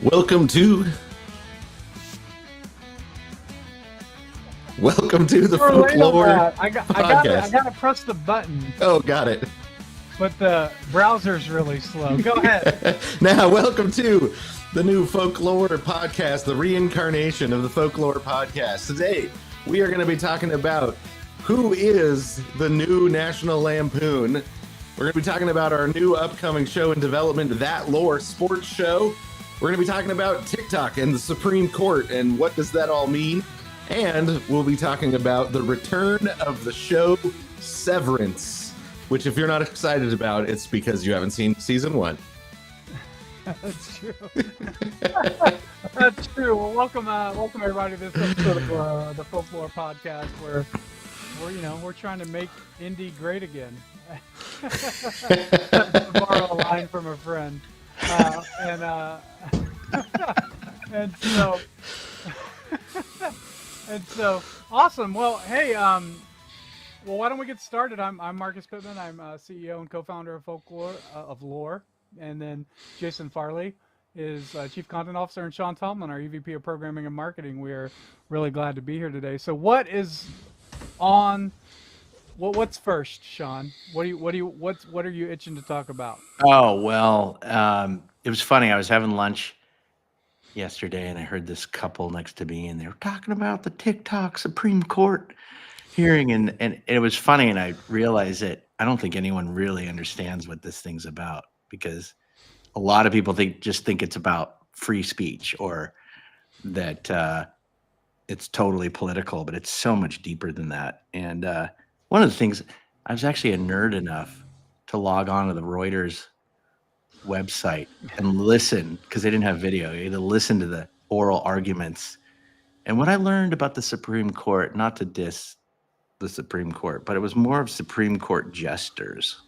Welcome to the We're late on folklore that. I got podcast. to press the button, Oh, got it. but the browser's really slow. Go ahead. Now, welcome to the new folklore podcast, the reincarnation of the folklore podcast. Today, we are going to be talking about who is the new National Lampoon. We're going to be talking about our new upcoming show in development, That Lore Sports Show. We're going to be talking about TikTok and the Supreme Court and what does that all mean. And we'll be talking about the return of the show Severance, which if you're not excited about, it's because you haven't seen season 1. That's true. That's true. Well, welcome everybody to this episode of the folklore podcast, where we're trying to make indie great again. To borrow a line from a friend, and so. And so, awesome. Well, hey, why don't we get started? I'm Marcus Pittman. I'm CEO and co-founder of folkLOOR, and then Jason Farley is Chief Content Officer, and Sean Tomlin, our EVP of Programming and Marketing. We are really glad to be here today. So, what is on? What's first, Sean? What are you itching to talk about? Oh, well, it was funny. I was having lunch yesterday and I heard this couple next to me and they were talking about the TikTok Supreme Court hearing and it was funny, and I realized that I don't think anyone really understands what this thing's about, because a lot of people just think it's about free speech, or that it's totally political, but it's so much deeper than that. And one of the things, I was actually a nerd enough to log on to the Reuters website and listen, because they didn't have video. You had to listen to the oral arguments. And what I learned about the Supreme Court, not to diss the Supreme Court, but it was more of Supreme Court jesters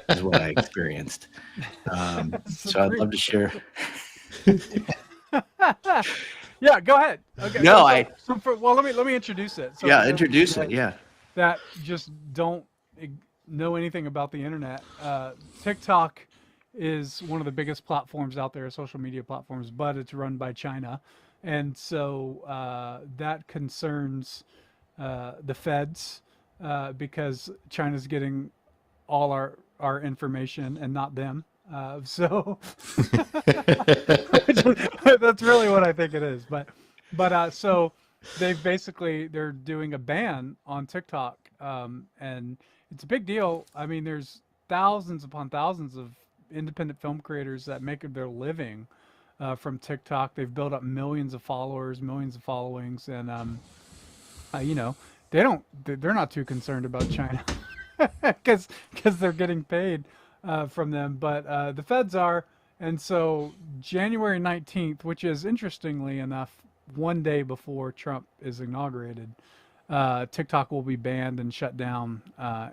is what I experienced. So I'd love to share. Yeah, go ahead. Okay. No, let me introduce it. So yeah, introduce it. Yeah. That just don't know anything about the internet. TikTok is one of the biggest platforms out there, social media platforms, but it's run by China. And so that concerns the feds because China's getting all our information and not them. So that's really what I think it is. But so they're doing a ban on TikTok, and it's a big deal. I mean, there's thousands upon thousands of independent film creators that make their living from TikTok. They've built up millions of followers, millions of followings, and they're not too concerned about China because they're getting paid from them, but the feds are. And so January 19th, which is interestingly enough one day before Trump is inaugurated, TikTok will be banned and shut down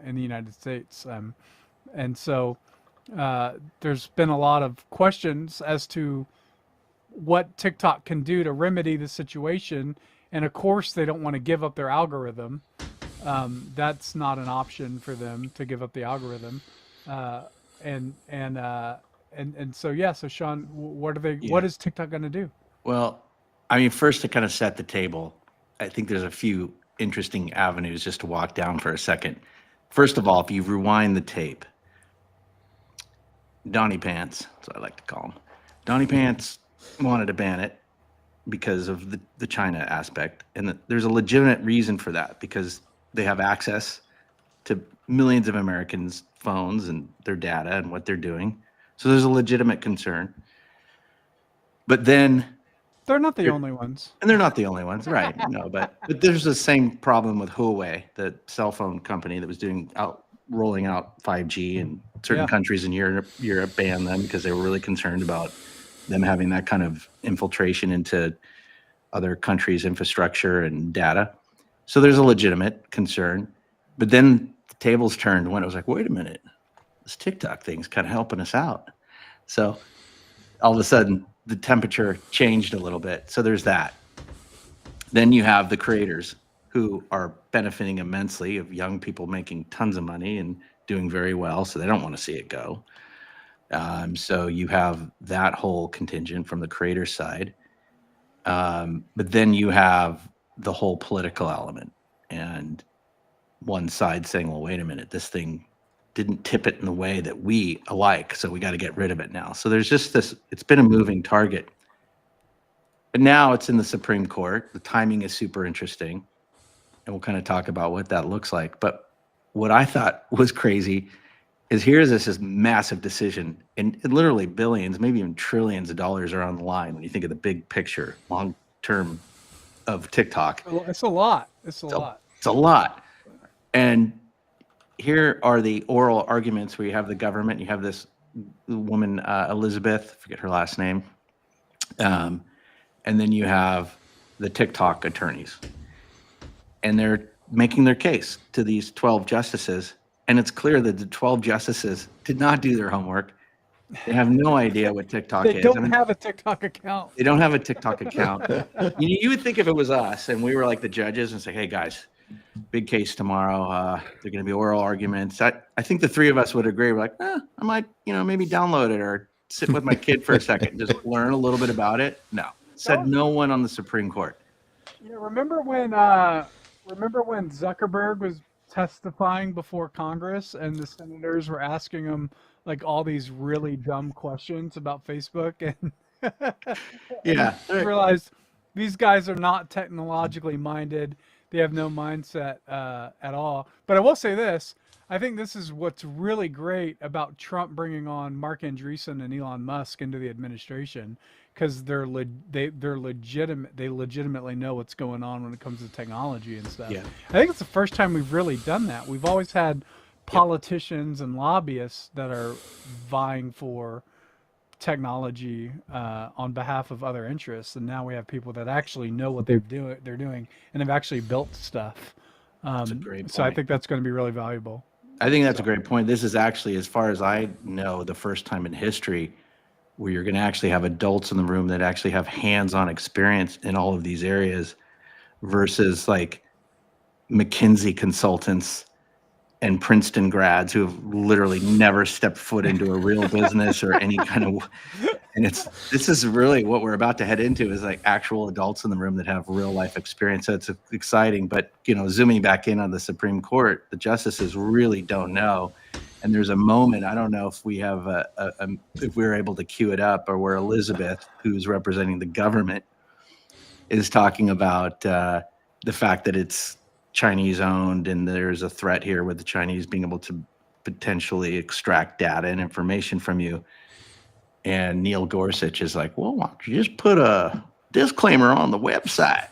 in the United States. And so there's been a lot of questions as to what TikTok can do to remedy the situation. And of course, they don't want to give up their algorithm. That's not an option for them to give up the algorithm. And so Sean, what is TikTok going to do? Well, I mean, first, to kind of set the table, I think there's a few interesting avenues just to walk down for a second. First of all, if you rewind the tape, Donnie Pants, that's what I like to call him. Donnie Pants wanted to ban it because of the China aspect. And there's a legitimate reason for that, because they have access to millions of Americans' phones and their data and what they're doing. So there's a legitimate concern. But then they're not the only ones. And they're not the only ones, right? No, but there's the same problem with Huawei, the cell phone company that was rolling out 5G, and certain countries in Europe banned them because they were really concerned about them having that kind of infiltration into other countries' infrastructure and data. So there's a legitimate concern. But then the tables turned when it was like, wait a minute, this TikTok thing's kind of helping us out. So all of a sudden, the temperature changed a little bit. So there's that. Then you have the creators who are benefiting immensely, of young people making tons of money and doing very well, so they don't want to see it go. So you have that whole contingent from the creator side. But then you have the whole political element, and one side saying, well, wait a minute, this thing didn't tip it in the way that we alike, so we got to get rid of it now. So there's just this, it's been a moving target. But now it's in the Supreme Court. The timing is super interesting, and we'll kind of talk about what that looks like. But what I thought was crazy is here's this massive decision, and literally billions, maybe even trillions of dollars are on the line when you think of the big picture, long term of TikTok. It's a lot. It's a lot. It's a lot. And here are the oral arguments where you have the government, you have this woman, Elizabeth, forget her last name, and then you have the TikTok attorneys. And they're making their case to these 12 justices. And it's clear that the 12 justices did not do their homework. They have no idea what TikTok is. They don't have a TikTok account. They don't have a TikTok account. You would think if it was us and we were like the judges and say, hey, guys, big case tomorrow. They're going to be oral arguments. I think the three of us would agree. We're like, I might, maybe download it or sit with my kid for a second, just learn a little bit about it. No, said no one on the Supreme Court. Remember when Zuckerberg was testifying before Congress and the senators were asking him like all these really dumb questions about Facebook, and yeah, I realized these guys are not technologically minded. They have no mindset at all. But I will say this: I think this is what's really great about Trump bringing on Mark Andreessen and Elon Musk into the administration, because they're legitimate. They legitimately know what's going on when it comes to technology and stuff. Yeah. I think it's the first time we've really done that. We've always had politicians and lobbyists that are vying for technology on behalf of other interests, and now we have people that actually know what they're doing and have actually built stuff. That's a great so I point. think that's going to be really valuable. I think that's a great point. This is actually, as far as I know, the first time in history where you're going to actually have adults in the room that actually have hands-on experience in all of these areas versus like McKinsey consultants and Princeton grads who have literally never stepped foot into a real business or any kind of, and this is really what we're about to head into, is like actual adults in the room that have real life experience. So it's exciting, but zooming back in on the Supreme Court, the justices really don't know. And there's a moment, I don't know if we have if we're able to cue it up, or where Elizabeth, who's representing the government, is talking about the fact that it's Chinese owned, and there's a threat here with the Chinese being able to potentially extract data and information from you. And Neil Gorsuch is like, well, why don't you just put a disclaimer on the website?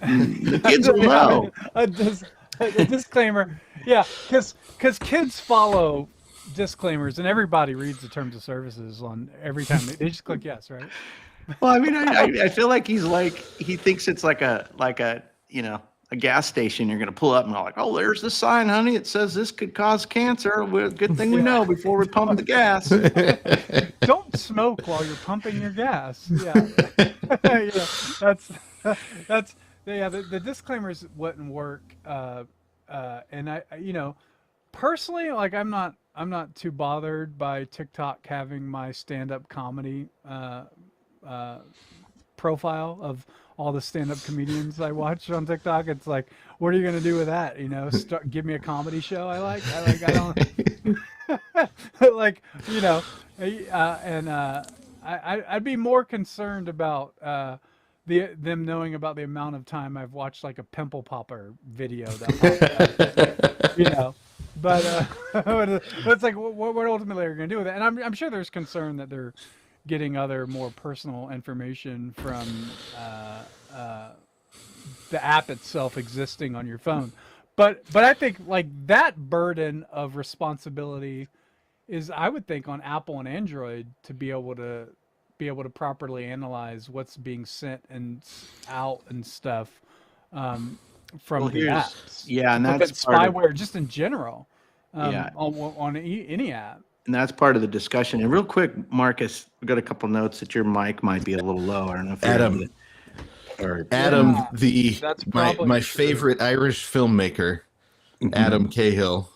The kids will know. A disclaimer. Yeah, because kids follow disclaimers, and everybody reads the terms of services on every time they just click yes, right? Well, I mean, I feel like he thinks it's like a gas station. You're going to pull up and go like, oh, there's the sign, honey. It says this could cause cancer. Good thing we know before we pump the gas. Don't smoke while you're pumping your gas. Yeah, the disclaimers wouldn't work. And I personally, like, I'm not too bothered by TikTok having my stand-up comedy profile of all the stand-up comedians I watch on TikTok. It's like, what are you gonna do with that? Give me a comedy show. I don't like, I'd be more concerned about them knowing about the amount of time I've watched like a pimple popper video that but it's like, what ultimately are you gonna do with it? And I'm sure there's concern that they're getting other more personal information from the app itself existing on your phone. But I think like that burden of responsibility is, I would think, on Apple and Android to be able to properly analyze what's being sent and out and stuff from the apps. Yeah, and that's spyware just in general on any app. And that's part of the discussion. And real quick, Marcus, we got a couple notes that your mic might be a little low. I don't know if Adam, my favorite Irish filmmaker, Adam Cahill,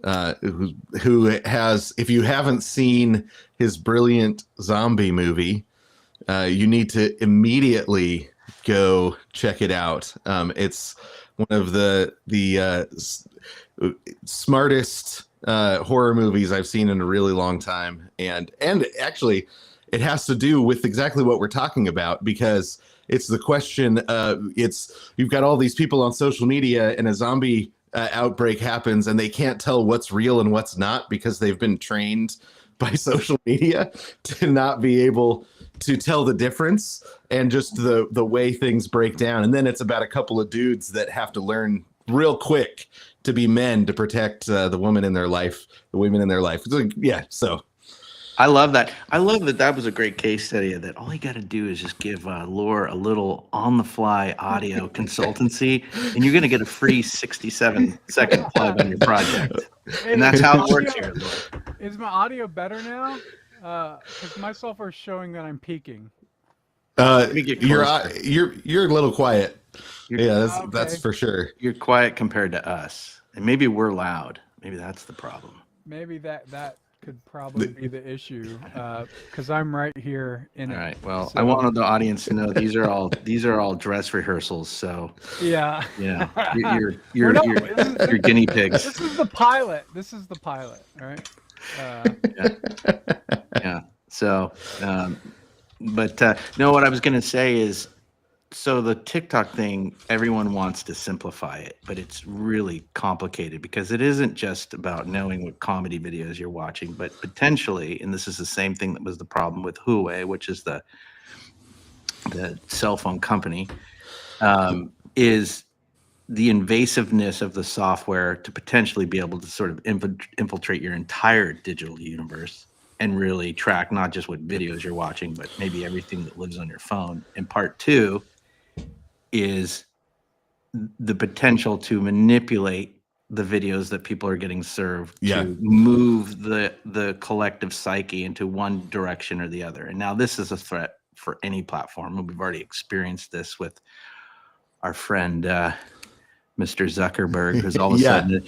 who has, if you haven't seen his brilliant zombie movie, you need to immediately go check it out. It's one of the smartest horror movies I've seen in a really long time, and actually, it has to do with exactly what we're talking about, because it's the question. You've got all these people on social media, and a zombie outbreak happens, and they can't tell what's real and what's not because they've been trained by social media to not be able to tell the difference, and just the way things break down. And then it's about a couple of dudes that have to learn real quick to be men to protect the women in their life. It's like, yeah, so I love that. I love that. That was a great case study of that. All you got to do is just give Lore a little on-the-fly audio consultancy, and you're going to get a free 67-second plug on your project. And that's how it works here, Lore. Is my audio better now? Because my software is showing that I'm peaking. Let me get you're closer. you're a little quiet. Yeah, Okay. that's for sure. You're quiet compared to us, and maybe we're loud. Maybe that's the problem. Maybe that could probably be the issue, because I'm right here in All it. right. Well, So- I wanted the audience to know these are all dress rehearsals. So Yeah. you're No, you're guinea pigs. This is the pilot. All right. Yeah. So, but no, what I was going to say is, so the TikTok thing, everyone wants to simplify it, but it's really complicated because it isn't just about knowing what comedy videos you're watching, but potentially, and this is the same thing that was the problem with Huawei, which is the cell phone company, is the invasiveness of the software to potentially be able to sort of infiltrate your entire digital universe and really track not just what videos you're watching, but maybe everything that lives on your phone. And part two is the potential to manipulate the videos that people are getting served to move the collective psyche into one direction or the other. And now this is a threat for any platform. We've already experienced this with our friend Mr. Zuckerberg, who's all of a sudden,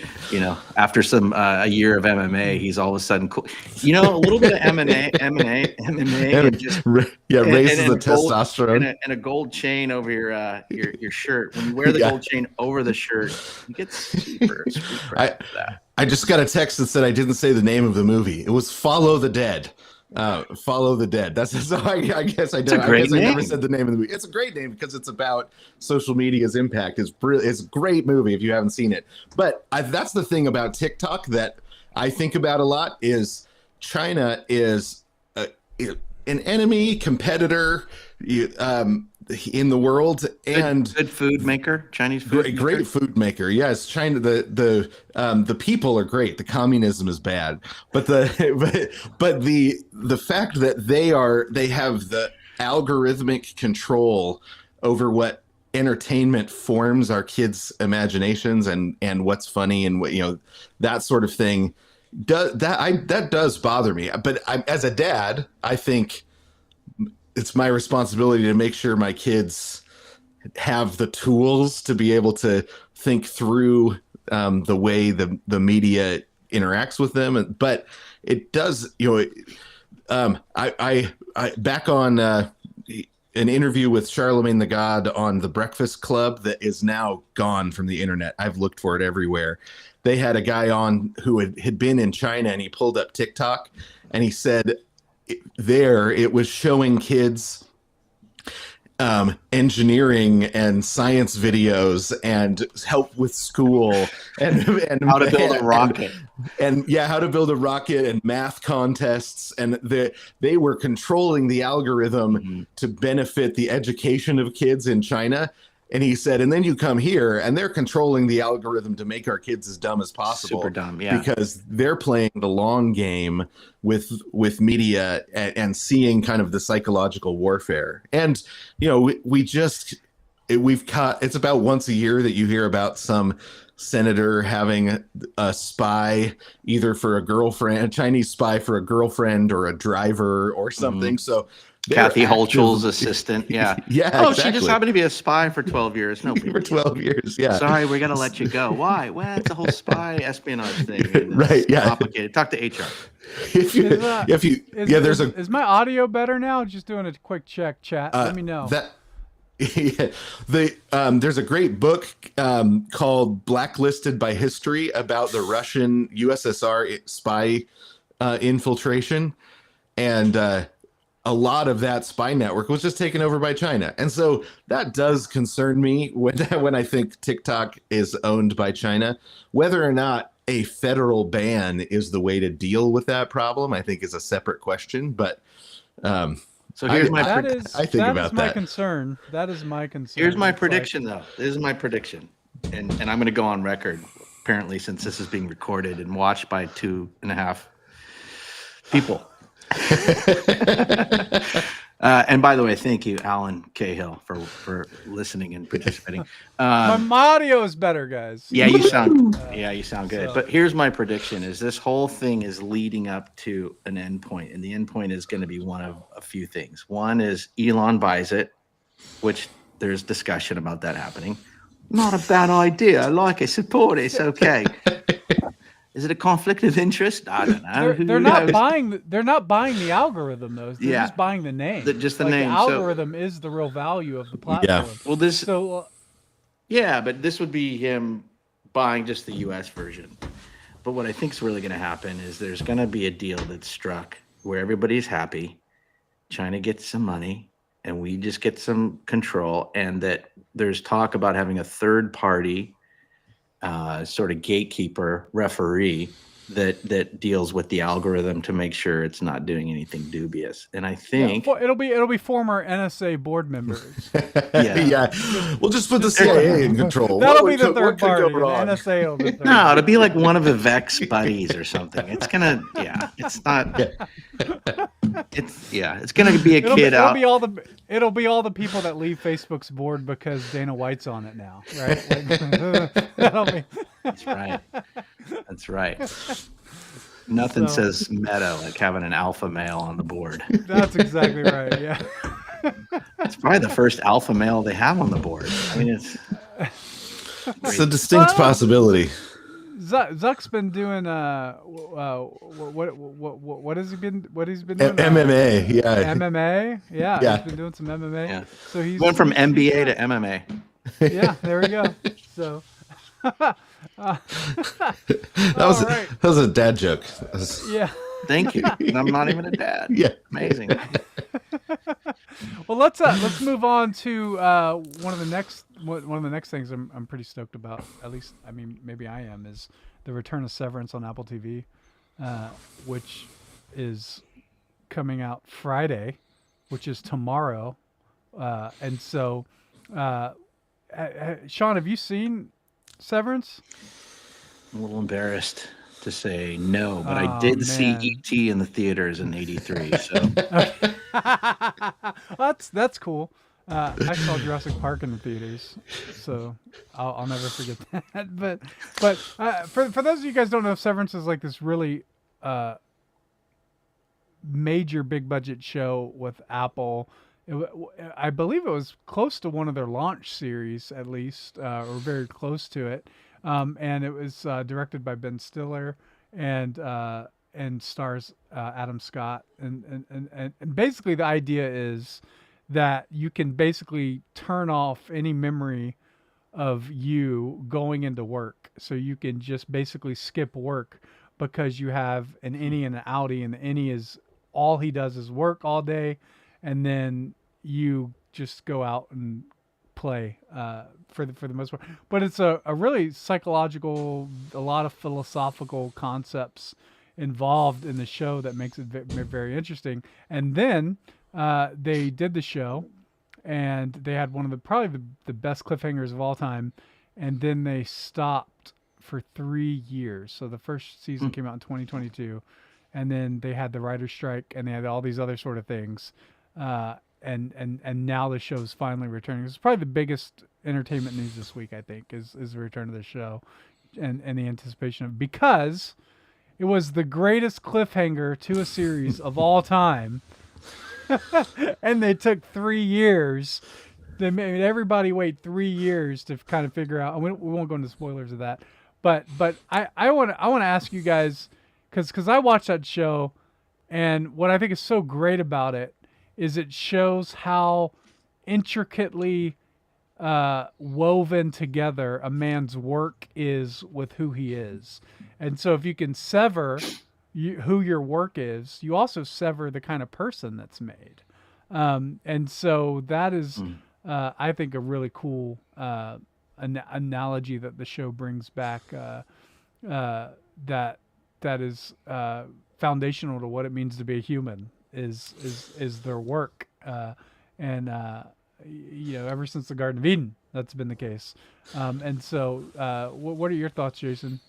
after a year of MMA, he's all of a sudden cool. A little bit of MMA, and just raises the testosterone and a gold chain over your shirt. When you wear the gold chain over the shirt, you get super I just got a text that said I didn't say the name of the movie. It was Follow the Dead. Follow the Dead. That's so I guess I don't. I guess I never said the name of the movie. It's a great name because it's about social media's impact. It's a great movie if you haven't seen it. But that's the thing about TikTok that I think about a lot is China is an enemy competitor in the world, and good food maker, Chinese food great food maker. Yes, China. The people are great. The communism is bad, but the fact that they have the algorithmic control over what entertainment forms our kids' imaginations and what's funny and what that sort of thing that does bother me. But as a dad, I think it's my responsibility to make sure my kids have the tools to be able to think through the way the media interacts with them. But it does, I back on an interview with Charlemagne the God on The Breakfast Club that is now gone from the internet. I've looked for it everywhere. They had a guy on who had been in China, and he pulled up TikTok, and he said it was showing kids engineering and science videos and help with school and how to build a rocket and how to build a rocket and math contests, and they were controlling the algorithm to benefit the education of kids in China. And he said, and then you come here and they're controlling the algorithm to make our kids as dumb as possible. Super dumb, yeah. Because they're playing the long game with media and seeing kind of the psychological warfare. And, it's about once a year that you hear about some senator having a spy, either for a girlfriend, a Chinese spy for a girlfriend or a driver or something. So they're Kathy Holchel's active- assistant. Yeah. Yeah, Oh, exactly. she just happened to be a spy for 12 years. No big For deal. 12 years. Yeah. Sorry, we got to let you go. Why? Well, it's a whole spy espionage thing. And Right, it's yeah. complicated. Talk to HR. Is my audio better now? Just doing a quick check, chat. Let me know. There's a great book called Blacklisted by History about the Russian USSR spy infiltration, and a lot of that spy network was just taken over by China. And so that does concern me when I think TikTok is owned by China. Whether or not a federal ban is the way to deal with that problem, I think is a separate question. But so here's my that is my that. concern. That is my concern. Here's my prediction, though. This is my prediction, and I'm going to go on record. Apparently, since this is being recorded and watched by 2.5 people. And by the way, thank you, Alan Cahill, for listening and participating. My audio is better, guys. Yeah, you sound good. So- But here's my prediction: is this whole thing is leading up to an endpoint, and the endpoint is going to be one of a few things. One is Elon buys it, which there's discussion about that happening. Not a bad idea. I like it. Support it. It's okay. Is it a conflict of interest? I don't know. They're not buying. They're not buying the algorithm, though. They're Yeah. just buying the name. Just the Like, name. The algorithm is the real value of the platform. Well, this. So Yeah, but this would be him buying just the U.S. version. But what I think is really going to happen is there's going to be a deal that's struck where everybody's happy. China gets some money, and we just get some control. And that there's talk about having a third party, sort of gatekeeper referee that deals with the algorithm to make sure it's not doing anything dubious. And I think it'll be former NSA board members. Yeah. We'll just put the CIA in control. That'll What be the could- third what could party. go The wrong? NSA will be third. no, it'll be like one of Vivek's buddies or something. It's gonna, it's not. It's gonna be a kid out. It'll be all the people that leave Facebook's board because Dana White's on it now, right? Like, that'll be. That's right. That's right. Nothing says meta like having an alpha male on the board. That's exactly right. Yeah. It's probably the first alpha male they have on the board. I mean, it's a distinct possibility. Zuck's been doing what has he been doing? MMA, yeah. MMA, yeah. Yeah. He's been doing some MMA. Yeah. So he's went from NBA to MMA. Yeah, there we go. So That was a dad joke. yeah. Thank you. I'm not even a dad. Yeah. Amazing. Well, let's move on to one of the next things I'm pretty stoked about. At least, I mean, maybe I am, is the return of Severance on Apple TV, which is coming out Friday, which is tomorrow. And so, Sean, have you seen Severance? I'm a little embarrassed to say no, but I did see E.T. in the theaters in '83. So that's cool. I saw Jurassic Park in the theaters, so I'll never forget that. But for those of you guys who don't know, Severance is like this really major big budget show with Apple. I believe it was close to one of their launch series, at least, or very close to it. And it was directed by Ben Stiller and stars Adam Scott. And basically the idea is that you can basically turn off any memory of you going into work. So you can just basically skip work because you have an innie and an outie, and the innie is all he does is work all day, and then you just go out and play for the most part. But it's a really psychological, a lot of philosophical concepts involved in the show that makes it very interesting. And then they did the show, and they had one of probably the best cliffhangers of all time, and then they stopped for 3 years. So the first season came out in 2022, and then they had the writer's strike, and they had all these other sort of things. And now the show's finally returning. It's probably the biggest entertainment news this week, I think, is the return of the show, and the anticipation of, because it was the greatest cliffhanger to a series of all time. And they took 3 years. They made everybody wait 3 years to kind of figure out. We won't go into spoilers of that, but I want to ask you guys, because I watched that show, and what I think is so great about it is it shows how intricately woven together a man's work is with who he is. And so if you can sever who your work is, you also sever the kind of person that's made. And so that is, I think, a really cool analogy that the show brings back, that is foundational to what it means to be a human is their work. And ever since the Garden of Eden, that's been the case. And so, what are your thoughts, Jason?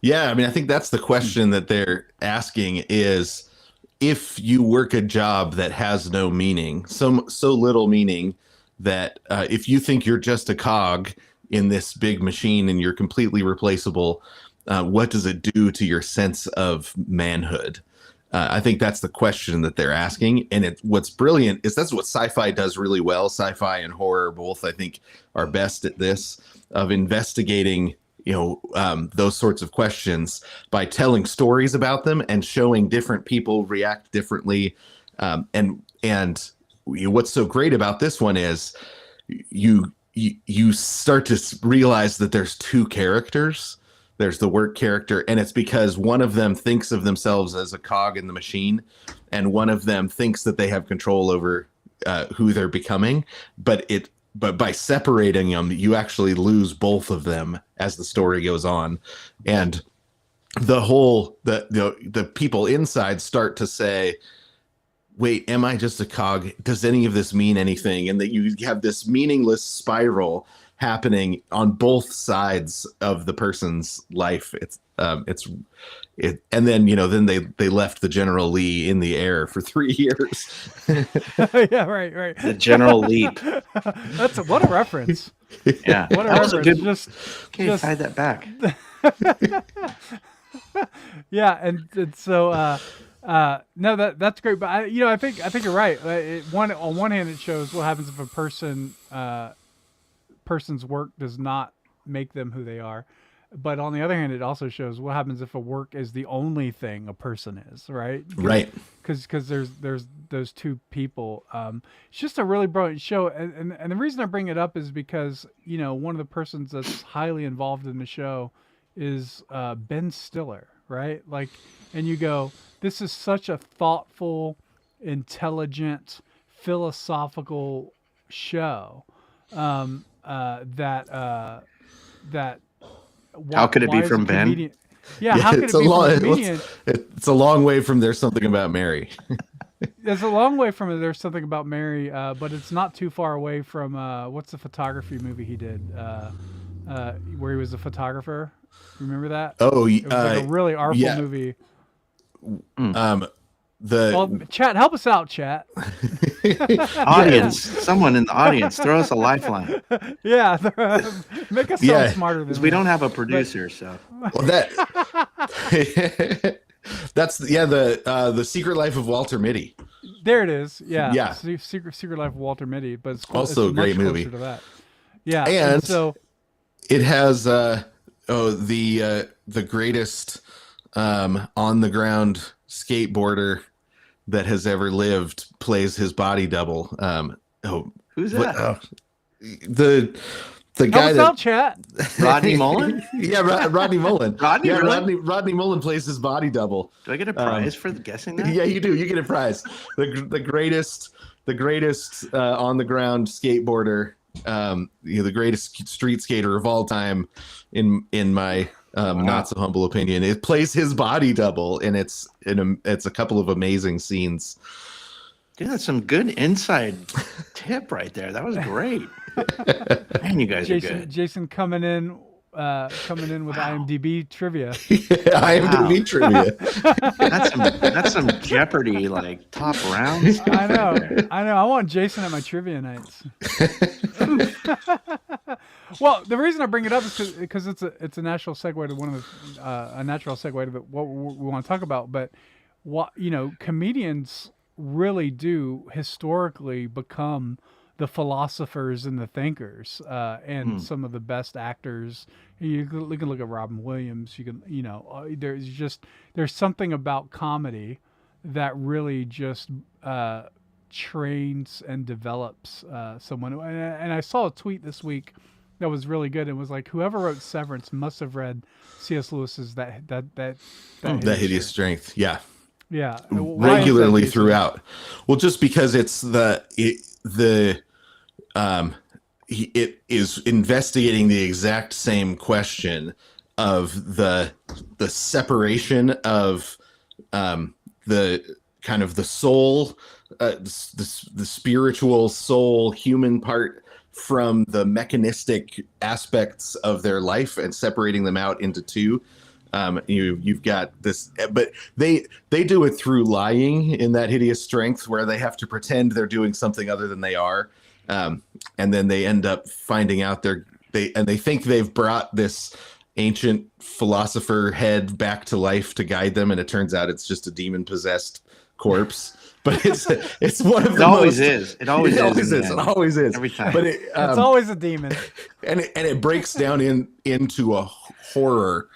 Yeah, I mean, I think that's the question that they're asking is, if you work a job that has no meaning, so little meaning that if you think you're just a cog in this big machine and you're completely replaceable, what does it do to your sense of manhood? I think that's the question that they're asking. And what's brilliant is that's what sci-fi does really well. Sci-fi and horror both, I think, are best at this, of investigating those sorts of questions by telling stories about them and showing different people react differently. And what's so great about this one is you start to realize that there's two characters. There's the work character, and it's because one of them thinks of themselves as a cog in the machine, and one of them thinks that they have control over who they're becoming. But by separating them, you actually lose both of them as the story goes on, and the people inside start to say, wait, am I just a cog? Does any of this mean anything? And that you have this meaningless spiral happening on both sides of the person's life. And then they left the General Lee in the air for 3 years. Yeah, right. The General Leap. What a reference. Yeah, what a that was reference. a good. Just tie that back. Yeah, and so no, that's great. But I think you're right. On one hand, it shows what happens if a person's work does not make them who they are, but on the other hand, it also shows what happens if a work is the only thing a person is, right? Right. Because there's those two people. It's just a really brilliant show, and the reason I bring it up is because one of the persons that's highly involved in the show is Ben Stiller, right? Like, and you go, this is such a thoughtful, intelligent, philosophical show. That how could it be from Ben? Yeah, how could it be from a comedian? It's a long way from There's Something About Mary. It's a long way from There's Something About Mary, but it's not too far away from what's the photography movie he did, where he was a photographer. Remember that? Oh, it was like a really artful movie. Chat, help us out, chat. Audience, someone in the audience, throw us a lifeline. Yeah, make us sound smarter than because we don't have a producer. So well, that's the Secret Life of Walter Mitty. There it is. Yeah. Yeah. Secret Life of Walter Mitty, but it's also it's a great much movie. closer to that. Yeah, and so it has the greatest on the ground skateboarder that has ever lived plays his body double. Who's that? The guy that chat. Rodney Mullen? Yeah, Rodney Mullen. Really? Rodney Mullen plays his body double. Do I get a prize for guessing that? Yeah, you do. You get a prize. The greatest on the ground skateboarder, the greatest street skater of all time, in my not so humble opinion. It plays his body double, and it's a couple of amazing scenes. Dude, that's some good inside tip right there. That was great. Man, you guys are good. Jason coming in with IMDb trivia. IMDb trivia. That's some Jeopardy top rounds. I know. I want Jason at my trivia nights. Well, the reason I bring it up is because it's a natural segue to what we want to talk about. But comedians really do historically become the philosophers and the thinkers, and some of the best actors. You can look at Robin Williams. You can, there's something about comedy that really just trains and develops someone. And I saw a tweet this week that was really good. It was like, whoever wrote Severance must have read C.S. Lewis's that Hideous Strength. Yeah. Yeah, Regularly throughout. Well, just because it's it is investigating the exact same question of the separation of the kind of the soul, the spiritual soul, human part from the mechanistic aspects of their life, and separating them out into two. You've got this, but they do it through lying in that Hideous Strength, where they have to pretend they're doing something other than they are, and then they end up finding out they think they've brought this ancient philosopher head back to life to guide them, and it turns out it's just a demon possessed corpse. But it's one of the always is. It always is. It always is every time. But it's always a demon, and it breaks down into a horror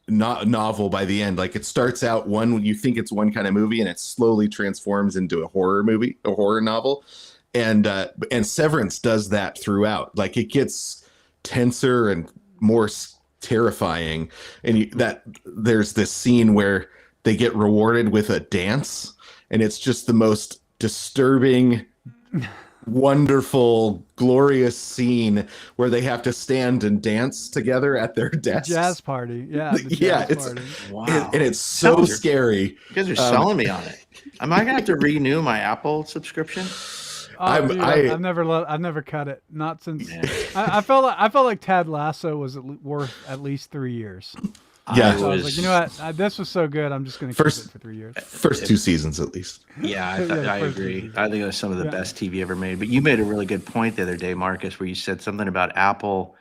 novel by the end. Like, it starts out you think it's one kind of movie, and it slowly transforms into a horror movie, a horror novel. And Severance does that throughout. Like, it gets tenser and more terrifying. And there's this scene where they get rewarded with a dance, and it's just the most disturbing, wonderful, glorious scene where they have to stand and dance together at their desks. Jazz party. Yeah. Party. Wow. And it's so scary. You guys are selling me on it. Am I gonna have to renew my Apple subscription? I've never cut it. Not since I felt like Ted Lasso was worth at least 3 years. Yeah, so I was like, you know what? This was so good. I'm just going to keep it for 3 years. First 2 seasons, at least. Yeah, I agree. I think it was some of the best TV ever made. But you made a really good point the other day, Marcus, where you said something about Apple.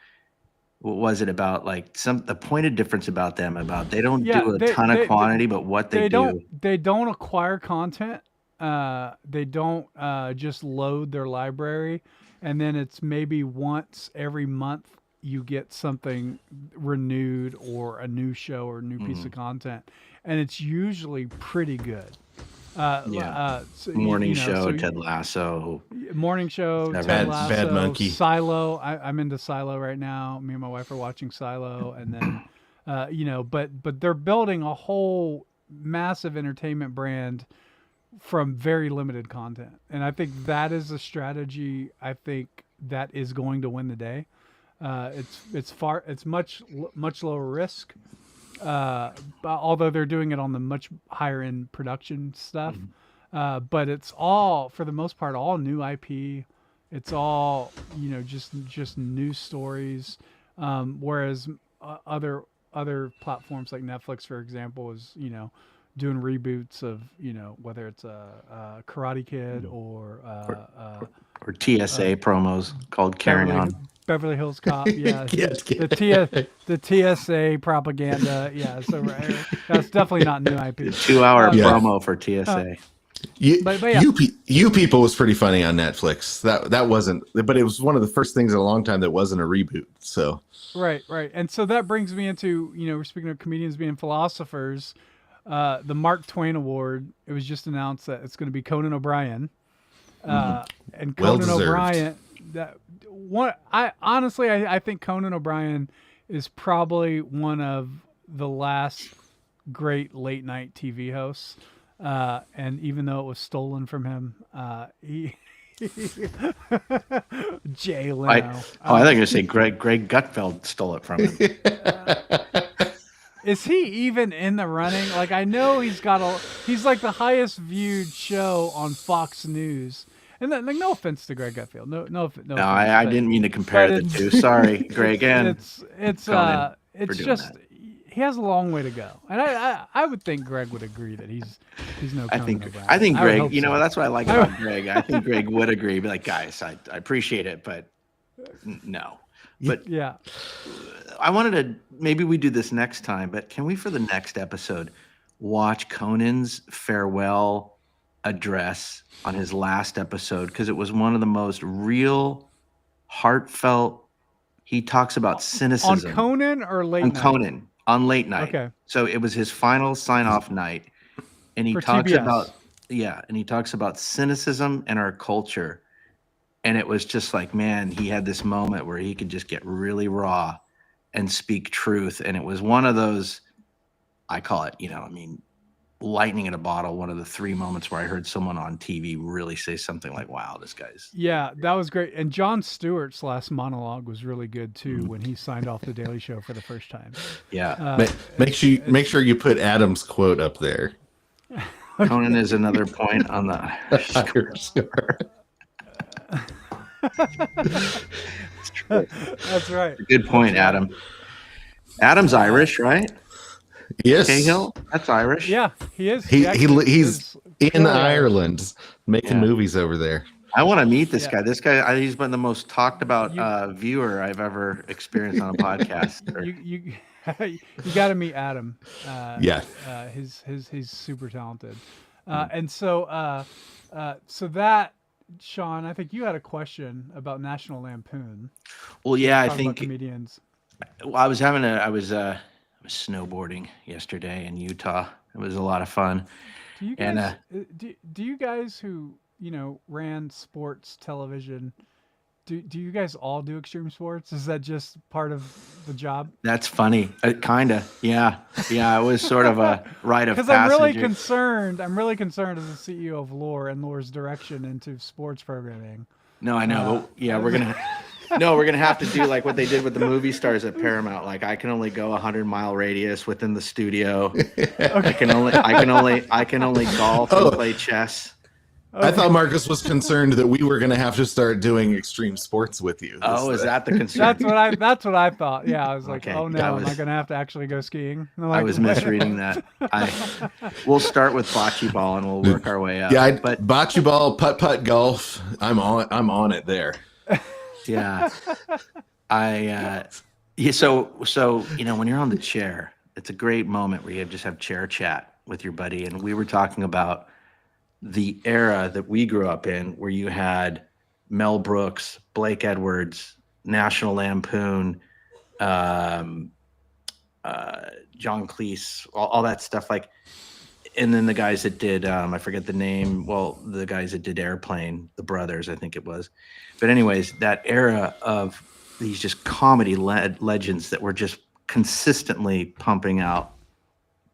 What was it about? Like the pointed difference about them, about they don't do a ton of quantity, but what they do. They don't acquire content. They don't just load their library, and then it's maybe once every month you get something renewed or a new show or a new piece of content, and it's usually pretty good. Morning show, Ted Lasso. Morning show, Ted Lasso, Bad Monkey. Silo. I'm into Silo right now. Me and my wife are watching Silo, and then but they're building a whole massive entertainment brand from very limited content, and I think that is a strategy. I think that is going to win the day. It's much lower risk, although they're doing it on the much higher end production stuff. But it's all, for the most part, all new IP. It's all just new stories. Whereas other platforms like Netflix, for example, is doing reboots of whether it's a Karate Kid or TSA promos called Carry On. Beverly Hills Cop, yeah. The TSA propaganda, yeah. So that's definitely not new IP. 2-hour promo for TSA. You People was pretty funny on Netflix. That wasn't, but it was one of the first things in a long time that wasn't a reboot. So right, and so that brings me into we're speaking of comedians being philosophers. The Mark Twain Award. It was just announced that it's going to be Conan O'Brien, and Conan O'Brien. I think Conan O'Brien is probably one of the last great late night TV hosts. And even though it was stolen from him, Jay Leno. I thought you were going to say Greg Gutfeld stole it from him. Is he even in the running? Like, I know he's like the highest viewed show on Fox News. And then, like, no offense to Greg Gutfeld. No offense, I didn't mean to compare the two. Sorry, Greg. And it's just he has a long way to go, and I would think Greg would agree that he's no. I think Greg. That's what I like about Greg. I think Greg would agree. Be like, guys, I appreciate it, but no. But yeah, I wanted to. Maybe we do this next time, but can we, for the next episode, watch Conan's farewell address on his last episode because it was one of the most real, heartfelt. He talks about On cynicism Conan or late on night? Conan on late night. Okay. So it was his final sign-off night, and he For talks TBS. about cynicism and our culture. And it was just like, man, he had this moment where he could just get really raw and speak truth. And it was one of those, I call it, lightning in a bottle. One of the 3 moments where I heard someone on TV really say something like, wow, this guy's. Yeah, that was great. And Jon Stewart's last monologue was really good too when he signed off the Daily Show for the first time. Yeah. Make sure you put Adam's quote up there. Conan is another point on the. That's right. Good point, Adam. Adam's Irish, right? Yes. Cahill, that's Irish. Yeah, he is. He's is in fully Ireland making movies over there. I want to meet this guy. This guy, he's been the most talked about viewer I've ever experienced on a podcast. You got to meet Adam. He's super talented. And so that, Sean, I think you had a question about National Lampoon. Well, yeah, I Talking about think comedians. well, I was snowboarding yesterday in Utah. It was a lot of fun. Do you guys, do you guys who ran sports television? Do you guys all do extreme sports? Is that just part of the job? That's funny. Kinda. Yeah. Yeah. It was sort of a rite of passage. Because I'm really concerned. I'm really concerned as the CEO of Loor and Loor's direction into sports programming. No, I know. But yeah, we're gonna have to do like what they did with the movie stars at Paramount. Like I can only go 100-mile radius within the studio. I can only golf and play chess. Okay. I thought Marcus was concerned that we were going to have to start doing extreme sports with you. Is that the concern? That's what I thought. Yeah, I was like, okay, oh no, am I going to have to actually go skiing? Like, I was misreading that. We'll start with bocce ball and we'll work our way up. Yeah, but bocce ball, putt golf. I'm on it there. Yeah, So when you're on the chair, it's a great moment where you just have chair chat with your buddy, and we were talking about the era that we grew up in, where you had Mel Brooks, Blake Edwards, National Lampoon, John Cleese, all that stuff. Like, and then the guys that did, I forget the name. Well, the guys that did Airplane, the brothers, I think it was. But anyways, that era of these just comedy legends that were just consistently pumping out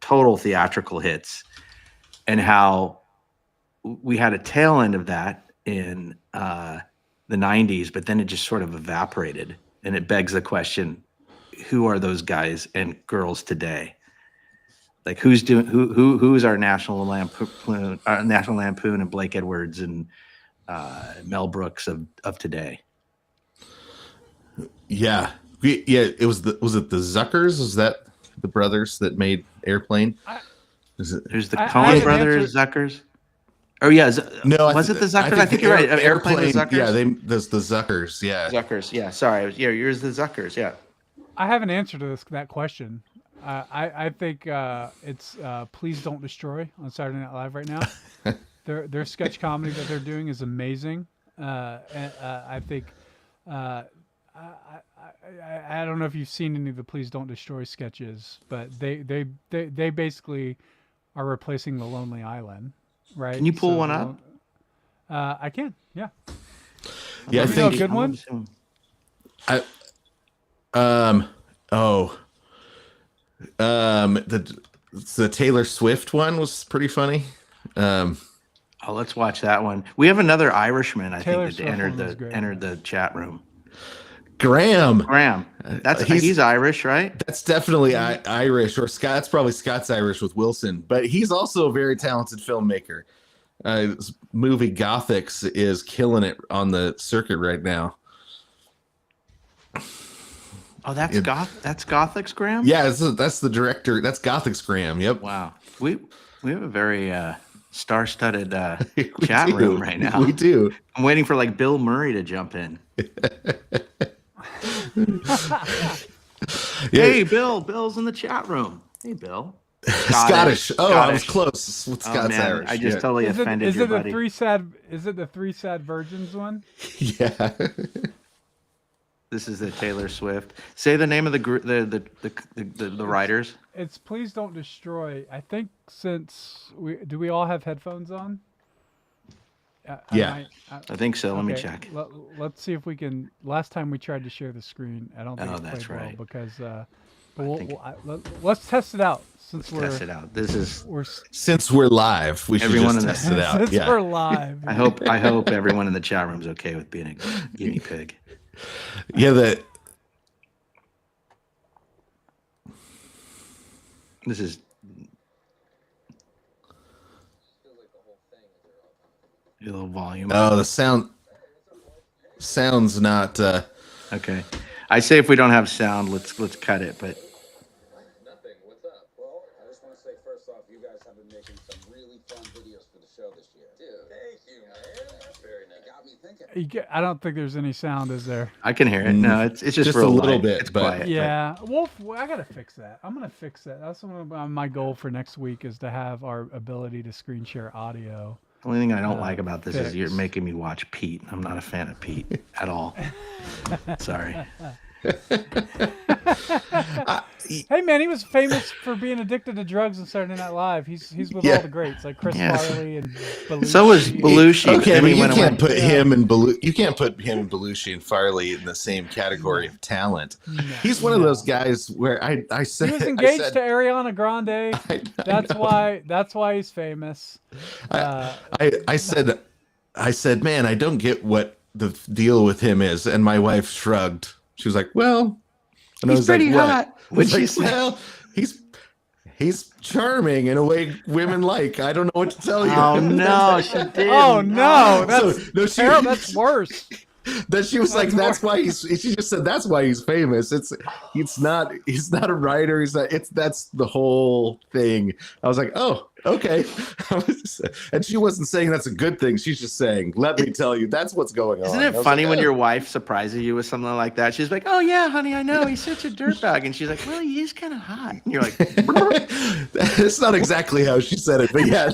total theatrical hits, and how we had a tail end of that in the 90s, but then it just sort of evaporated. And it begs the question, who are those guys and girls today? Like who's our National Lampoon and Blake Edwards and Mel Brooks of today? Yeah. Was it the Zuckers? Was that the brothers that made Airplane? There's the Coen brothers, Zuckers. Oh yeah, was it the Zuckers? I think you're right. Airplane was Zuckers. Yeah, there's the Zuckers. Yeah, Zuckers. Yeah, sorry. Yeah, yours the Zuckers. Yeah. I have an answer to that question. I think it's Please Don't Destroy on Saturday Night Live right now. Their sketch comedy that they're doing is amazing. And I think I don't know if you've seen any of the Please Don't Destroy sketches, but they basically are replacing the Lonely Island. Right. Can you pull one up? I can. Yeah. Yeah, I think a good one. The Taylor Swift one was pretty funny. Let's watch that one. We have another Irishman, I Taylor think, that entered the chat room. Graham. He's Irish, right? That's definitely Irish, or Scott. That's probably Scott's Irish with Wilson, but he's also a very talented filmmaker. This movie Gothics is killing it on the circuit right now. Oh, that's Gothics, Graham? Yeah, that's the director. That's Gothics, Graham. Yep. Wow. We have a very star-studded chat room right now. We do. I'm waiting for like Bill Murray to jump in. Yeah. Hey, Bill. Bill's in the chat room. Hey, Bill. Scottish. Oh, I was Scottish. close with Oh Scots man, Irish. I just totally offended is your it the buddy. Is it the three sad virgins one? Yeah. This is the Taylor Swift. Say the name of the writers. It's Please Don't Destroy. I think since we all have headphones on? Yeah. I think so. Let me okay, check. Let's see if we can. Last time we tried to share the screen, I don't think Oh, it that's played well right. because. think- Let's test it out since Test it out. This is. Since we're live, we should Everyone just in the- test it out. Since Yeah. we're live. I hope everyone in the chat room is okay with being a guinea pig. Yeah. This is. A little volume. Oh, the sound's not. Okay. I say if we don't have sound, let's cut it. But Nothing. What's up? Well, I just want to say first off, you guys have been making some really fun videos for the show this year. Dude, thank you, man. That's very nice. It got me thinking. I don't think there's any sound, is there? I can hear it. No, it's just Just a real little light. bit, It's but- quiet. Yeah, Wolf. I gotta fix that. I'm gonna fix that. That's one of my goal for next week is to have our ability to screen share audio. The only thing I don't like about this is you're fixed. making me watch Pete. I'm not a fan of Pete at all. Sorry. Hey man, he was famous for being addicted to drugs in Saturday Night Live. He's with Yeah. all the greats like Chris Yes. Farley and Belushi. So was Belushi. Okay, then but he you went can't away. put him and Belushi and Farley in the same category of talent. He's one of those guys where I said He was I engaged said- to Ariana Grande. That's why he's famous. I said, man, I don't get what the deal with him is, and my wife shrugged. She was like, well, and I He's was like, pretty what? hot. I was What'd she like, say? well, he's charming in a way women like. I don't know what to tell you. Oh no, she did. Oh no, So, that's no, she- terrible. That's worse. That she was like, That's that's why she just said that's why he's famous. He's not a writer. That's the whole thing. I was like, oh, okay. And she wasn't saying that's a good thing. She's just saying, let me tell you, that's what's going on. Isn't I it was funny like, when "Oh." your wife surprises you with something like that? She's like, "Oh yeah, honey, I know he's such a dirtbag," and she's like, "Well, he is kind of hot." And you're like, It's not exactly how she said it, but yeah.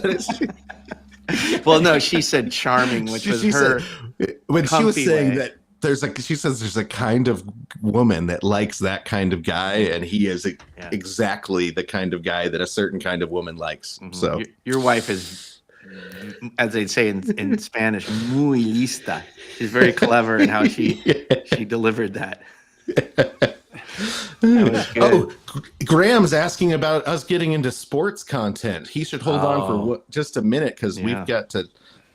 "Well, no, she said charming, which was She her." said, when she was comfy saying way. that she says there's a kind of woman that likes that kind of guy, and he is exactly the kind of guy that a certain kind of woman likes. So Your wife is, as they'd say in Spanish, muy lista. She's very clever in how she delivered that. That was good. Oh, Graham's asking about us getting into sports content. He should hold on for just a minute because Yeah. we've got to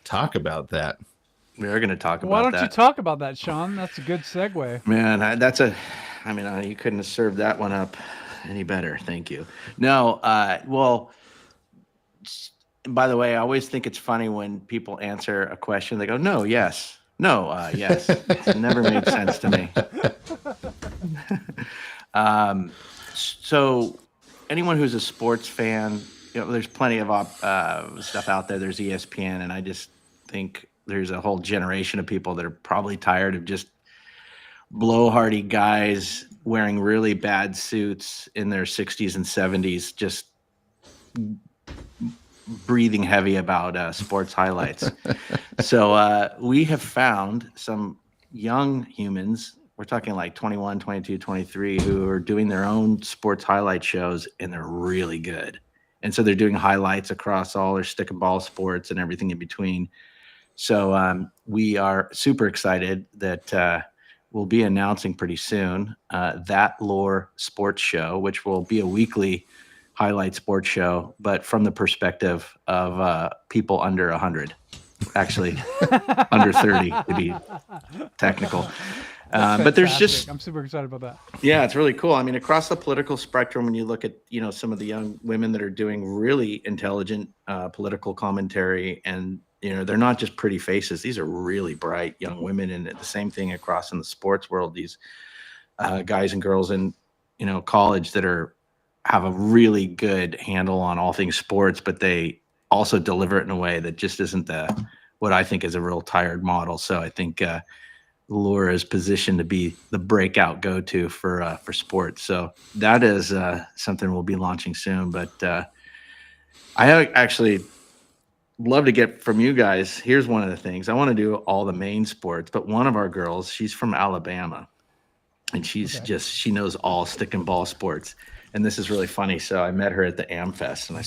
talk about that. We are going to talk Why about don't you that. talk about that, Sean? That's a good segue. Man, you couldn't have served that one up any better. Thank you. No, well, by the way, I always think it's funny when people answer a question. They go, no, yes, no, yes. It's never made sense to me. So anyone who's a sports fan, there's plenty of stuff out there. There's ESPN, and I just think there's a whole generation of people that are probably tired of just blowhardy guys wearing really bad suits in their 60s and 70s, just breathing heavy about sports highlights. So we have found some young humans, we're talking like 21, 22, 23, who are doing their own sports highlight shows, and they're really good. And so they're doing highlights across all their stick and ball sports and everything in between. So we are super excited that we'll be announcing pretty soon that Lore Sports Show, which will be a weekly highlight sports show, but from the perspective of people under 100, actually under 30 to be technical. But there's just, I'm super excited about that. yeah, it's really cool. I mean, across the political spectrum, when you look at, some of the young women that are doing really intelligent political commentary, and, they're not just pretty faces. These are really bright young women. And the same thing across in the sports world, these guys and girls in, college that have a really good handle on all things sports, but they also deliver it in a way that just isn't what I think is a real tired model. So I think Lure is positioned to be the breakout go-to for sports. So that is something we'll be launching soon. But I actually love to get from you guys. Here's one of the things I want to do all the main sports, but one of our girls, she's from Alabama, and she knows all stick and ball sports. And this is really funny. So I met her at the AmFest, and I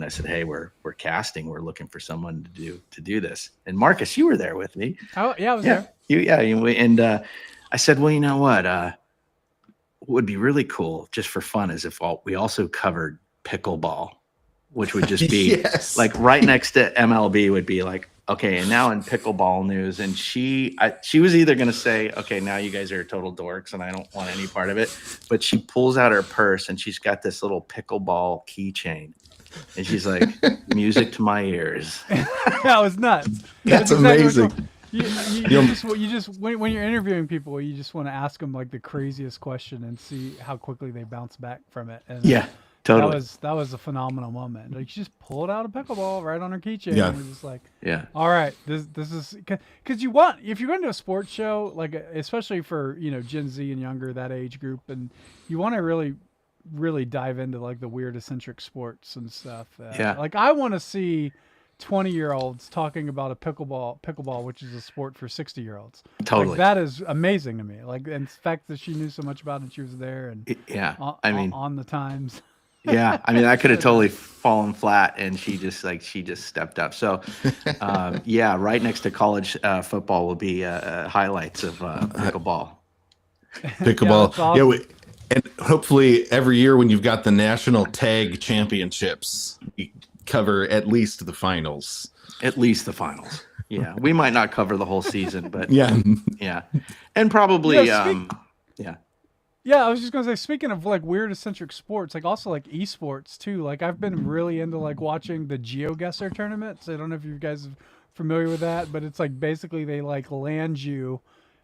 said, hey, we're casting. We're looking for someone to do this. And Marcus, you were there with me. Oh yeah, I was there. And I said, well, you know what? Would be really cool just for fun is if we also covered pickleball, which would just be Yes. like right next to MLB would be like, okay, and now in pickleball news. And she was either going to say, okay, now you guys are total dorks and I don't want any part of it. But she pulls out her purse and she's got this little pickleball keychain. And she's like, music to my ears. That was nuts. That's exactly amazing. You just when you're interviewing people, you just want to ask them like the craziest question and see how quickly they bounce back from it. And Yeah, totally. that was a phenomenal moment. Like she just pulled out a pickleball right on her keychain. Yeah. And was just like, Yeah. all right, this is because you want, if you're going to a sports show, like especially for Gen Z and younger, that age group, and you want to really dive into like the weird eccentric sports and stuff. Yeah. Like I want to see 20-year-olds talking about a pickleball, which is a sport for 60-year-olds. Totally. Like, that is amazing to me. Like, and the fact that she knew so much about it, and she was there and on the times. Yeah, I mean, I could have totally fallen flat, and she just stepped up. So, yeah, right next to college football will be highlights of pickleball. Pickleball. Yeah, awesome. And hopefully every year when you've got the national tag championships, you cover at least the finals. At least the finals. Yeah, we might not cover the whole season, but yeah, and probably yeah. Yeah, I was just gonna say, speaking of like weird eccentric sports, like also like esports too. Like I've been really into like watching the GeoGuessr tournaments. I don't know if you guys are familiar with that, but it's like basically they like land you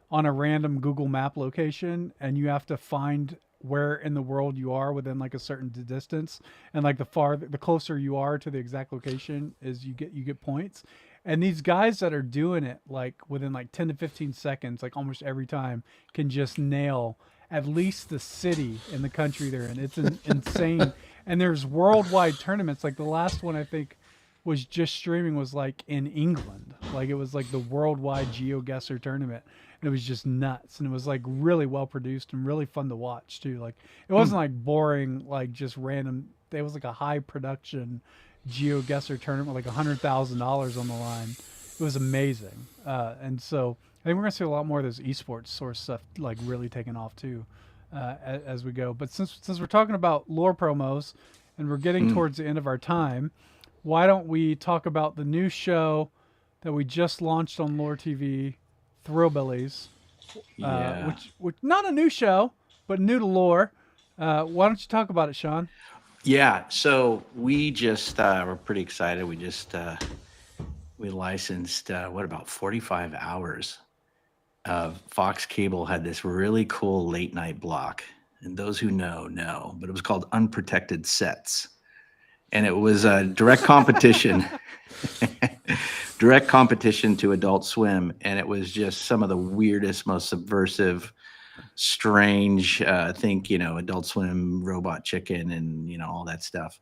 on a random Google Map location, and you have to find where in the world you are within like a certain distance, and like the closer you are to the exact location is you get points. And these guys that are doing it like within like 10 to 15 seconds, like almost every time, can just nail at least the city in the country they're in. It's insane. And there's worldwide tournaments. Like the last one I think was just streaming was like in England. Like it was like the worldwide GeoGuessr tournament. And it was just nuts. And it was like really well produced and really fun to watch too. Like it wasn't like boring, like just random. It was like a high production GeoGuessr tournament with like $100,000 on the line. It was amazing. And so I think we're gonna see a lot more of those esports sort of stuff like really taking off too, as we go. But since we're talking about lore promos and we're getting towards the end of our time, why don't we talk about the new show that we just launched on Lore TV, Thrillbillies? Yeah. Which not a new show, but new to Lore. Why don't you talk about it, Sean? Yeah. So we just we're pretty excited. We just we licensed about 45 hours of Fox Cable had this really cool late night block, and those who know, but it was called Unprotected Sets, and it was a direct competition to Adult Swim, and it was just some of the weirdest, most subversive, strange think Adult Swim, Robot Chicken, and all that stuff.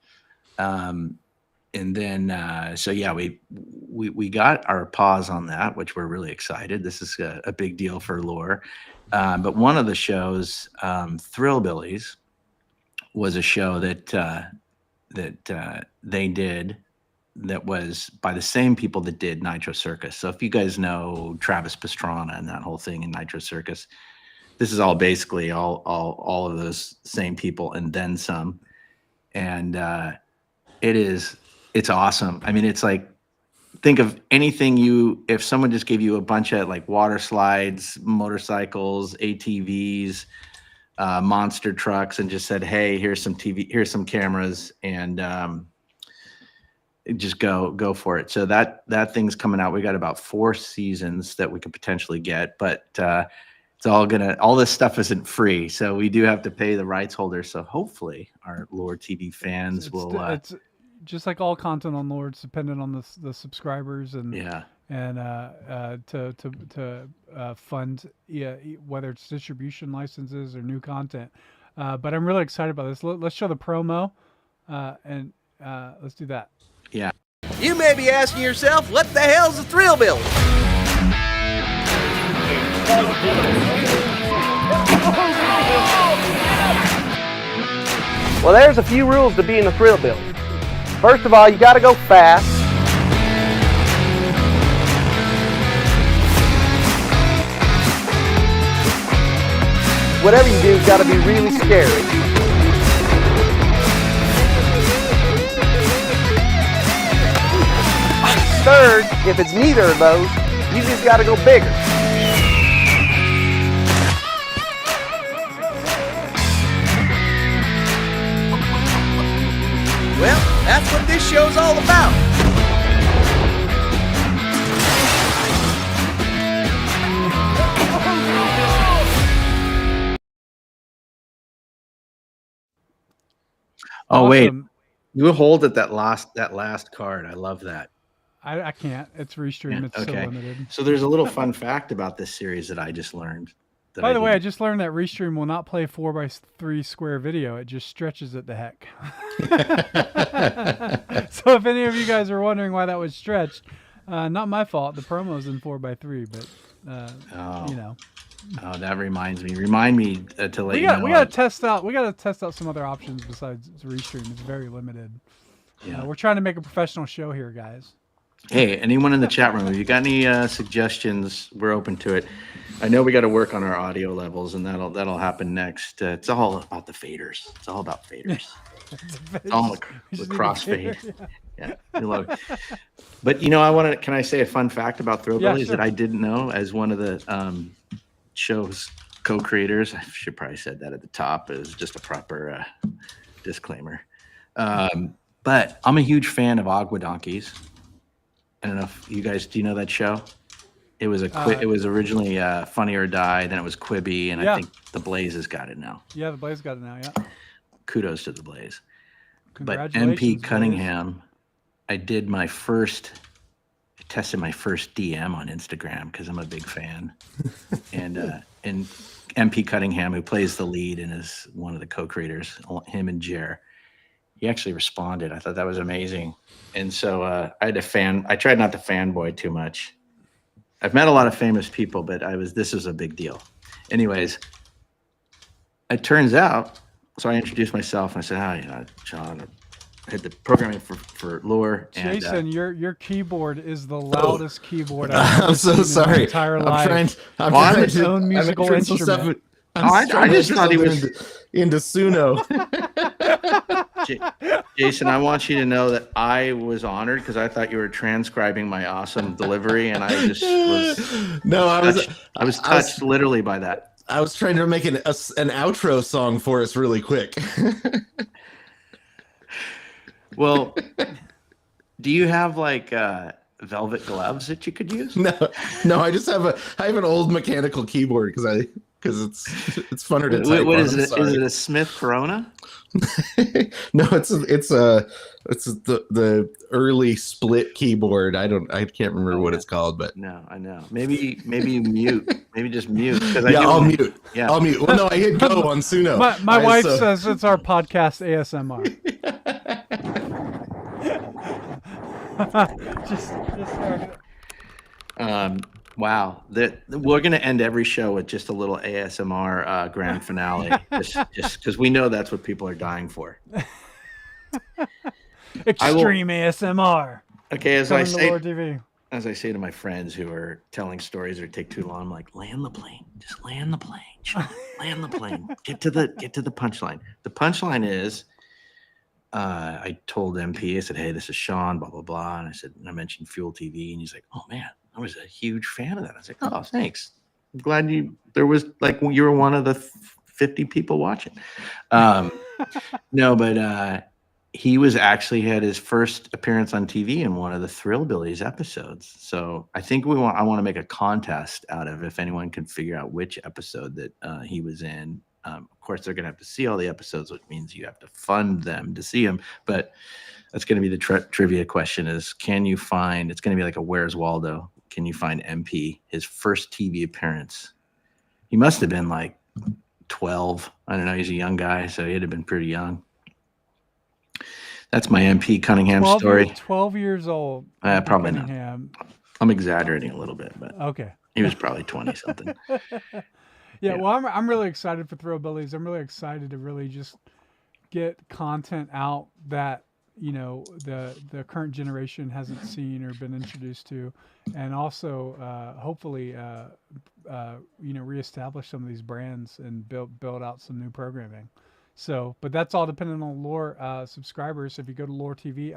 And then, so yeah, we got our paws on that, which we're really excited. This is a big deal for Lore. But one of the shows, Thrillbillies, was a show that they did that was by the same people that did Nitro Circus. So if you guys know Travis Pastrana and that whole thing in Nitro Circus, this is all basically all of those same people and then some. And it's awesome. I mean, it's like, think of anything if someone just gave you a bunch of like water slides, motorcycles, ATVs, monster trucks, and just said, hey, here's some TV, here's some cameras, and just go for it. So that thing's coming out. We got about 4 seasons that we could potentially get, but it's all this stuff isn't free. So we do have to pay the rights holders. So hopefully our Lore TV fans will. It's just like all content on Lore, it's dependent on the subscribers and and to fund whether it's distribution licenses or new content. But I'm really excited about this. Let's show the promo, and let's do that. Yeah. You may be asking yourself, what the hell's a thrill build? Well, there's a few rules to being a thrill build. First of all, you got to go fast. Whatever you do, it's got to be really scary. Third, if it's neither of those, you just got to go bigger. Well, that's what this show's all about. Oh wait, Awesome. you hold at that last card. I love that. I can't. It's restream. It's so limited. So there's a little fun fact about this series that I just learned. By the way, I just learned that restream will not play 4x3 square video. It just stretches it the heck. So if any of you guys are wondering why that was stretched, not my fault. The promo's in 4x3, but you know. Oh, that reminds me. Remind me to let you know. We gotta test out. We gotta test out some other options besides restream. It's very limited. Yeah. We're trying to make a professional show here, guys. Hey, anyone in the chat room, if you got any suggestions, we're open to it. I know we got to work on our audio levels, and that'll happen next. It's all about the faders. It's all about faders. It's all the crossfade. Yeah, we love it. But you know, can I say a fun fact about Thrillbillies that I didn't know as one of the show's co-creators? I should probably said that at the top as just a proper disclaimer. But I'm a huge fan of Agua Donkeys. I don't know if you guys, do you know that show? It was it was originally Funny or Die, then it was Quibi, and I think the Blaze has got it now. Yeah, the Blaze got it now. Yeah. Kudos to the Blaze. But Congratulations, MP Cunningham, I tested my first DM on Instagram because I'm a big fan, and MP Cunningham, who plays the lead and is one of the co-creators, him and Jer, he actually responded. I thought that was amazing. And so I tried not to fanboy too much. I've met a lot of famous people, but this was a big deal. Anyways, it turns out, so I introduced myself and I said, John, I had the programming for Lure. Jason, and, your keyboard is the loudest keyboard I'm so sorry. In my entire life. I'm trying its own musical instrument. I just thought he was into Suno. Jason, I want you to know that I was honored because I thought you were transcribing my awesome delivery, and I just was. No, I was touched literally by that. I was trying to make an outro song for us really quick. Well, do you have like velvet gloves that you could use? No, I just have an old mechanical keyboard because it's funner to type. What is it? Is it a Smith Corona? No, it's the early split keyboard. I can't remember what it's called, but no, I know. Maybe mute. Maybe just mute. I'll mute. Yeah, I'll mute. Well, no, I hit go on Suno. My wife says it's our podcast ASMR. just wow. We're going to end every show with just a little ASMR grand finale, just because we know that's what people are dying for. Extreme ASMR. Okay, as I say to my friends who are telling stories or take too long, I'm like, land the plane. Just land the plane. Sean. Land the plane. Get to the punchline. The punchline is, I told MP, I said, hey, this is Sean, blah, blah, blah. And I mentioned Fuel TV. And he's like, oh, man, I was a huge fan of that. I was like, oh, thanks. I'm glad you were one of the 50 people watching. No, but he was actually had his first appearance on TV in one of the Thrillbillies episodes. So I think I want to make a contest out of if anyone can figure out which episode that he was in. Of course, they're going to have to see all the episodes, which means you have to fund them to see them. But that's going to be the trivia question is, can you find, it's going to be like a Where's Waldo. can you find MP, his first TV appearance. He must have been like 12. I don't know. He's a young guy, so he'd have been pretty young. That's my MP Cunningham story. 12 years old. Probably Cunningham. not. I'm exaggerating a little bit, but Okay. He was probably 20 something. Yeah, well, I'm really excited for Thrillbillies. I'm really excited to really just get content out that the current generation hasn't seen or been introduced to, and also hopefully reestablish some of these brands and build out some new programming. So, but that's all dependent on Loor subscribers. If you go to Loor TV,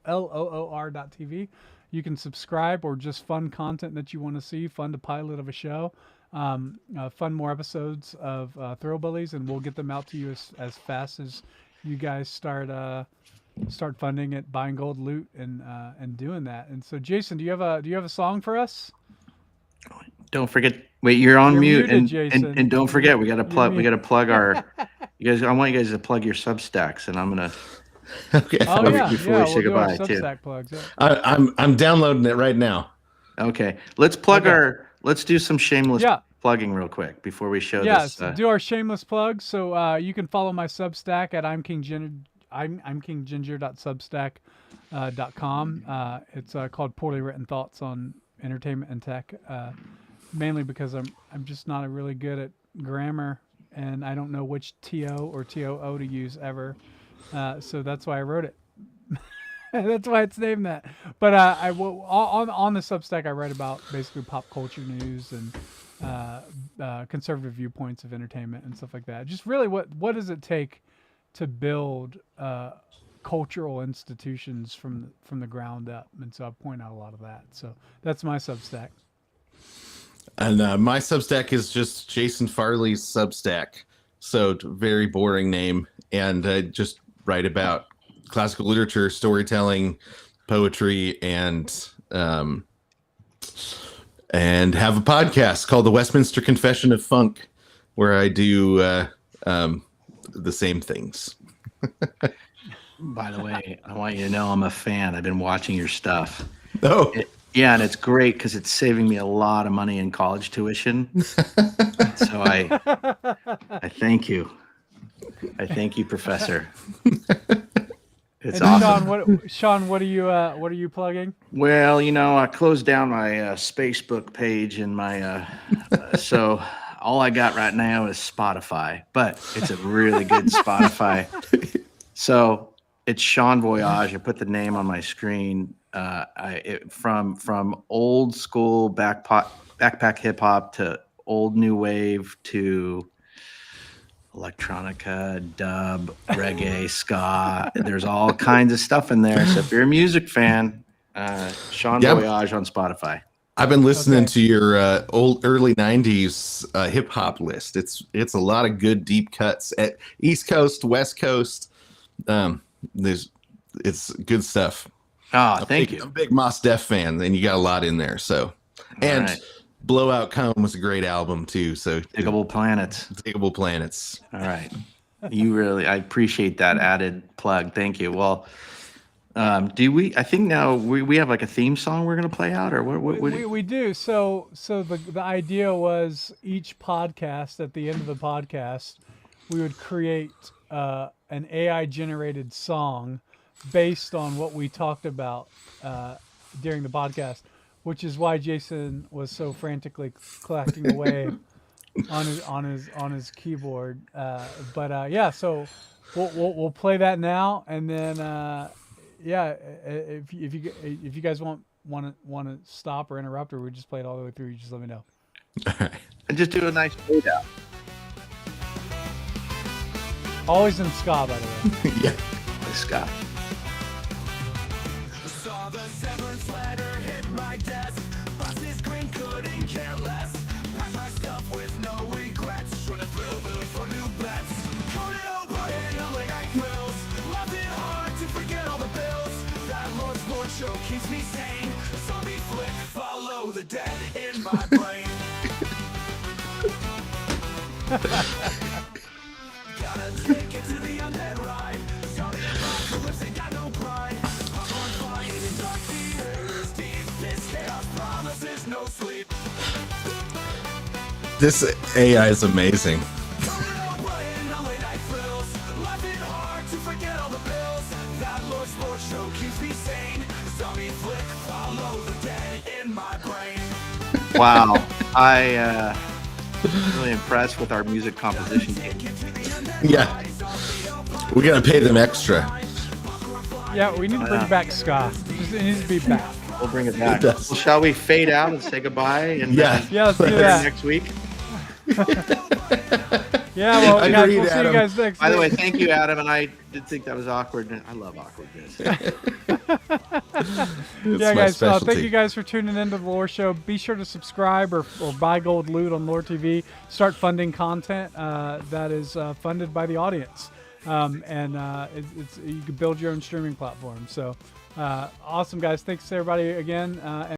LOOR.TV, you can subscribe, or just fun content that you want to see, fun to pilot of a show, fun more episodes of Thrillbillies, and we'll get them out to you as fast as you guys start funding it, buying gold loot, and doing that. And so, Jason, do you have a song for us? Don't forget. Wait, you're on mute, muted, and don't forget, we got to plug our. You guys, I want you guys to plug your Substacks, and I'm gonna. Okay. Before we say goodbye, too. Substack plugs. Yeah. I'm downloading it right now. Okay, let's plug Let's do some shameless plugging real quick before we show this. Yeah, do our shameless plug. So you can follow my Substack at I'm kingginger.substack.com. It's called Poorly Written Thoughts on Entertainment and Tech, mainly because I'm just not really good at grammar, and I don't know which TO or TOO to use ever. So that's why I wrote it. That's why it's named that. But I will on the Substack I write about basically pop culture news and conservative viewpoints of entertainment and stuff like that. Just really what does it take to build cultural institutions from the ground up, and so I point out a lot of that. So that's my Substack. And my Substack is just Jason Farley's Substack. So very boring name, and I just write about classical literature, storytelling, poetry, and have a podcast called The Westminster Confession of Funk, where I do the same things. By the way, I want you to know I'm a fan. I've been watching your stuff. Oh, and it's great because it's saving me a lot of money in college tuition. So I thank you. I thank you, Professor. It's awesome. Sean, what are you plugging? Well, I closed down my Spacebook page and my so all I got right now is Spotify, but it's a really good Spotify. So it's Sean Voyage. I put the name on my screen. From old school backpack hip hop to old new wave to electronica, dub, reggae, ska. There's all kinds of stuff in there. So if you're a music fan, Sean Voyage on Spotify. I've been listening to your early '90s hip hop list. It's a lot of good deep cuts at East Coast, West Coast. It's good stuff. Oh, thank you. I'm a big Mos Def fan, and you got a lot in there. So, and right. Blowout Comb was a great album too. So Diggable Planets. All right. I appreciate that added plug. Thank you. Well, I think now we have like a theme song we're going to play out, or what? We do. So the idea was each podcast, at the end of the podcast, we would create an AI generated song based on what we talked about during the podcast, which is why Jason was so frantically clacking away on his keyboard. So we'll play that now, and then if you guys want to stop or interrupt, or we just play it all the way through, you just let me know. All right. And just do a nice fade out. Always in ska, by the way. Yeah. Ska. Saw the severance letter hit my desk. Boss's green couldn't care less. Pack my stuff with no regrets. Trying to thrill for new bets. Coated over in elegant grills. Loved it hard to forget all the bills. That Lord's Lord show keeps me sane. Zombie flick, follow the dead in my brain. Gotta take it to the undead ride. Zombie apocalypse ain't got no pride. Popcorn flying in dark theaters. Deep pissed chaos. promises no sleep. This AI is amazing. Playing on late night thrills, laughing hard to forget all the bills. That Lord Sports Show keeps me sane. Zombie flick, follow the dead in my brain. Wow. I really impressed with our music composition team. Yeah. We gotta pay them extra. Yeah, we need to bring back ska. It needs to be back. We'll bring it back. It does. Well, shall we fade out and say goodbye? And Yeah. Yeah, let's do see you that. next week. Yeah, well, guys, Agreed, we'll see you Adam. guys next By the way, week. thank you, Adam. And I did think that was awkward. I love awkwardness. It's Yeah, my guys, thank specialty. you guys for tuning into the Lore Show. Be sure to subscribe or buy gold loot on Lore TV. Start funding content that is funded by the audience. It's you can build your own streaming platform. So awesome, guys. Thanks, everybody, again.